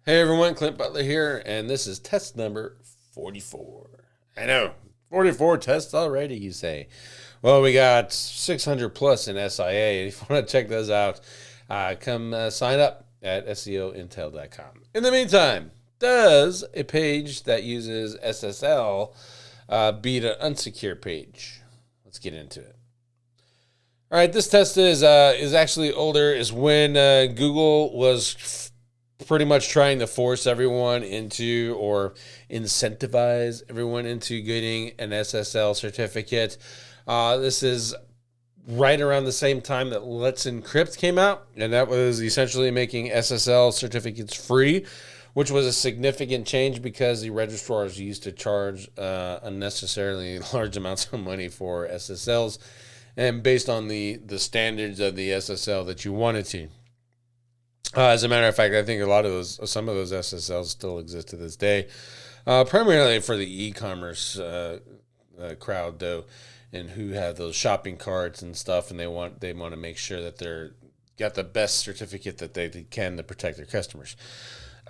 Hey everyone, Clint Butler here, and this is test number 44. I know, 44 tests already, you say. Well, we got 600 plus in SIA. If you want to check those out, come sign up at SEOintel.com. In the meantime, does a page that uses SSL beat an unsecure page? Let's get into it. All right, this test is actually older. Is when Google was pretty much trying to force everyone into or incentivize everyone into getting an SSL certificate. This is right around the same time that Let's Encrypt came out, and that was essentially making SSL certificates free, which was a significant change because the registrars used to charge unnecessarily large amounts of money for SSLs and based on the standards of the SSL that you wanted to. As a matter of fact, I think some of those SSLs still exist to this day, primarily for the e-commerce crowd, though, and who have those shopping carts and stuff, and they want to make sure that they're got the best certificate that they can to protect their customers.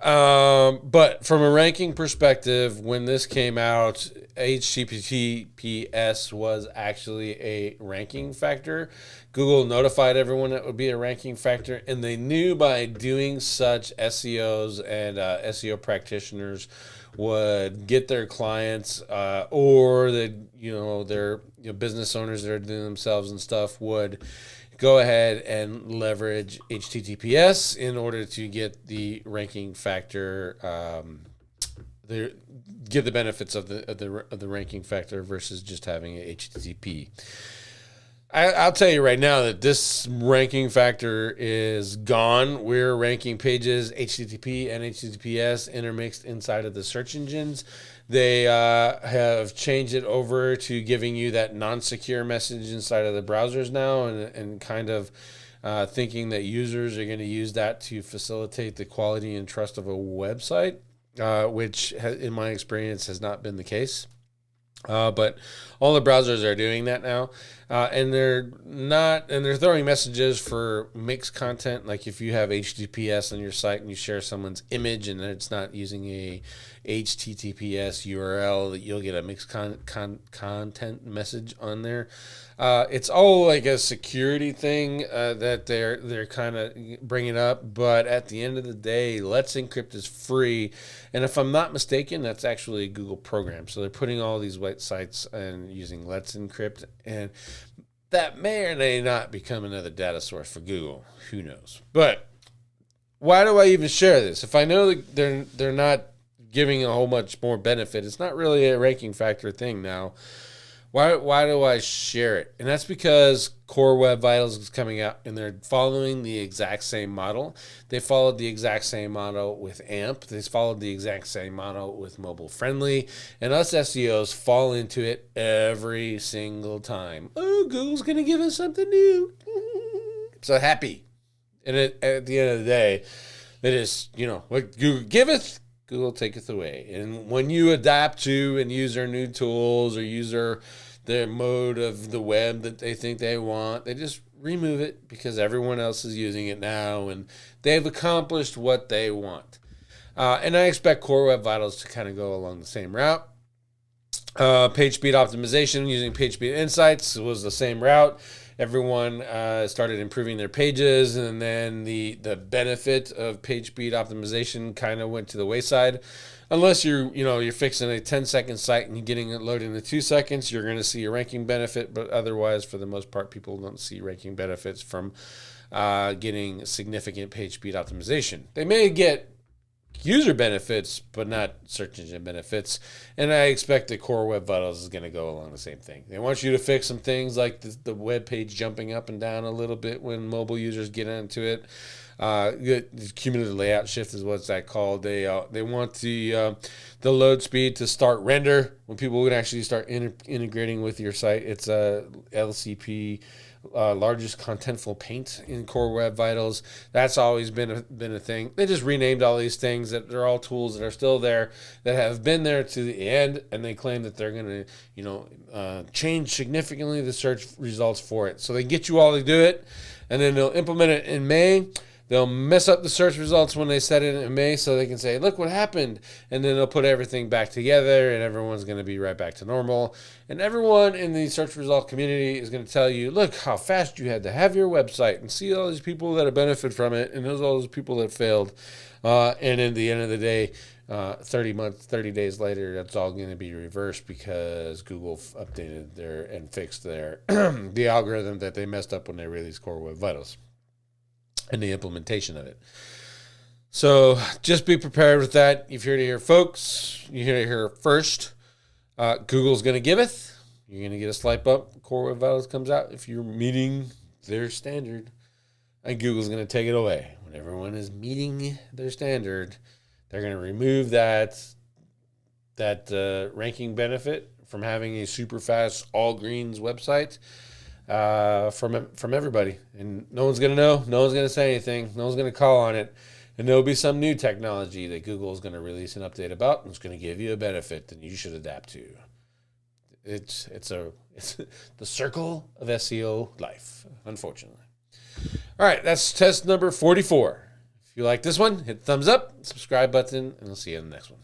But from a ranking perspective, when this came out, HTTPS was actually a ranking factor. Google notified everyone that would be a ranking factor, and they knew by doing such, SEOs and SEO practitioners would get their clients or their business owners that are doing themselves and stuff would go ahead and leverage HTTPS in order to get the ranking factor, get the benefits of the ranking factor versus just having a HTTP. I'll tell you right now that this ranking factor is gone. We're ranking pages HTTP and HTTPS intermixed inside of the search engines. They have changed it over to giving you that non-secure message inside of the browsers now, and kind of thinking that users are going to use that to facilitate the quality and trust of a website, which in my experience has not been the case. But all the browsers are doing that now, and they're throwing messages for mixed content. Like if you have HTTPS on your site and you share someone's image and it's not using a HTTPS URL, that you'll get a mixed content message on there. It's all like a security thing that they're kind of bringing up, but at the end of the day, Let's Encrypt is free, and if I'm not mistaken, that's actually a Google program. So they're putting all these websites and using Let's Encrypt, and that may or may not become another data source for Google. Who knows? But why do I even share this? If I know that they're not giving a whole much more benefit, it's not really a ranking factor thing now. Why do I share it? And that's because Core Web Vitals is coming out, and they're following the exact same model. They followed the exact same model with AMP. They followed the exact same model with Mobile Friendly. And us SEOs fall into it every single time. Oh, Google's going to give us something new. So happy. And at the end of the day, it is, what Google giveth, Google taketh away. And when you adapt to and use their new tools or use their mode of the web that they think they want, they just remove it because everyone else is using it now and they've accomplished what they want. And I expect Core Web Vitals to kind of go along the same route. Page speed optimization using Page Speed Insights was the same route. Everyone started improving their pages, and then the benefit of page speed optimization kind of went to the wayside. Unless you're fixing a 10-second site and you're getting it loaded in 2 seconds, you're going to see a ranking benefit. But otherwise, for the most part, people don't see ranking benefits from getting significant page speed optimization. They may get user benefits, but not search engine benefits. And I expect that Core Web Vitals is going to go along the same thing. They want you to fix some things like the web page jumping up and down a little bit when mobile users get into it. Cumulative layout shift is what's that called. They want the load speed to start render when people would actually start integrating with your site. It's a LCP. Largest contentful paint in Core Web Vitals. That's always been a thing. They just renamed all these things that they're all tools that are still there, that have been there to the end, and they claim that they're going to change significantly the search results for it. So they get you all to do it, and then they'll implement it in May. They'll mess up the search results when they set it in May so they can say, look what happened. And then they'll put everything back together and everyone's going to be right back to normal. And everyone in the search result community is going to tell you, look how fast you had to have your website, and see all these people that have benefited from it, and all those people that failed. And in the end of the day, 30 days later, that's all going to be reversed because Google updated and fixed their the algorithm that they messed up when they released Core Web Vitals and the implementation of it. So just be prepared with that. You've heard it here, folks. You hear it here first. Google's going to give it. You're going to get a swipe up. Core Web Vitals comes out if you're meeting their standard. And Google's going to take it away. When everyone is meeting their standard, they're going to remove that ranking benefit from having a super fast all greens website from everybody. And no one's going to know. No one's going to say anything. No one's going to call on it. And there'll be some new technology that Google is going to release an update about, and it's going to give you a benefit that you should adapt to. It's the circle of SEO life, unfortunately. All right, that's test number 44. If you like this one, hit thumbs up, subscribe button, and I'll see you in the next one.